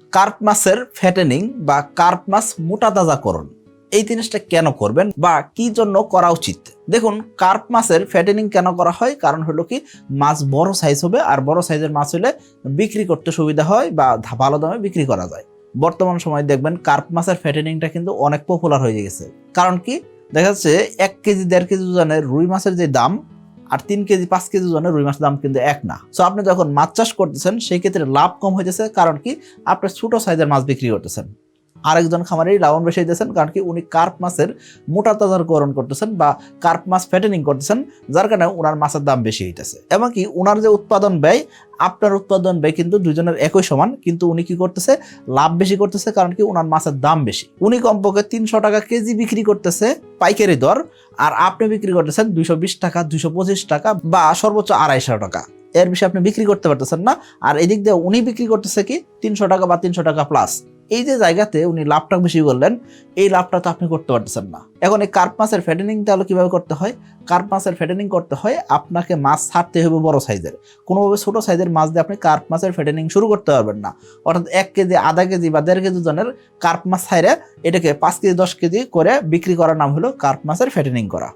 Carp মাছের fattening বা carp মাছ মোটা তাজাকরণ এই জিনিসটা কেন করবেন বা কি জন্য করা উচিত? দেখুন, কার্প মাছের ফ্যাটেনিং কেন করা হয়? কারণ হলো কি, মাছ বড় সাইজ হবে, আর বড় সাইজের মাছ হলে বিক্রি করতে সুবিধা হয় বা ভালো দামে বিক্রি করা যায়। বর্তমান সময়ে দেখবেন কার্প মাছের ফ্যাটেনিংটা কিন্তু অনেক পপুলার হয়ে গেছে। কারণ কি, দেখা যাচ্ছে 1 কেজি 1.5 কেজি ওজনের রুই মাছের যে দাম আর 3 কেজি 5 কেজি ওজনের রুই মাছের দাম কিন্তু এক না। সো আপনি যখন মাছ চাষ করতেছেন সেই ক্ষেত্রে লাভ কম হইতেছে, কারণ কি আপনি ছোট সাইজের মাছ বিক্রি করতেছেন। আরেকজন খামারি লাভবান বেশি হইতেছেন, কারণ কি উনি কার্প মাছের মোটা তাজাকরণ করতেছেন বা কার্প মাছ ফ্যাটেনিং করতেছেন, যার কারণে ওনার মাছের দাম বেশি হইতেছে। এবং কি ওনার যে উৎপাদন ব্যয়, আপনার উৎপাদন ব্যয় কিন্তু দুজনের একই সমান, কিন্তু উনি কি করতেছে, লাভ বেশি করতেছে, কারণ কি ওনার মাছের দাম বেশি। উনি কমপক্ষে 300 টাকা কেজি বিক্রি করতেছে পাইকারি দর, আর আপনি বিক্রি করতেছেন 220 টাকা, 225 টাকা বা সর্বোচ্চ 250 টাকা। এর বেশি আপনি বিক্রি করতে পারতেছেন না। আর এদিক দিয়ে উনি বিক্রি করতেছে কি 300 টাকা বা 300 টাকা প্লাস। এই যে জায়গাতে উনি লাভটা বেশি করলেন, এই লাভটা তো আপনি করতে পারতেছেন না। এখন এই কার্প মাছের ফ্যাটেনিং তাহলে কিভাবে করতে হয়? কার্প মাছের ফ্যাটেনিং করতে হয়, আপনাকে মাছ ছাড়তে হবে বড় সাইজের। কোনোভাবে ছোট সাইজের মাছ দিয়ে আপনি কার্প মাছের ফ্যাটেনিং শুরু করতে পারবেন না। অর্থাৎ 1 কেজি, আধা কেজি বা 1.5 কেজি ওজনের কার্প মাছ ছাইরে এটাকে 5 কেজি 10 কেজি করে বিক্রি করার নাম হলো কার্প মাছের ফ্যাটেনিং করা।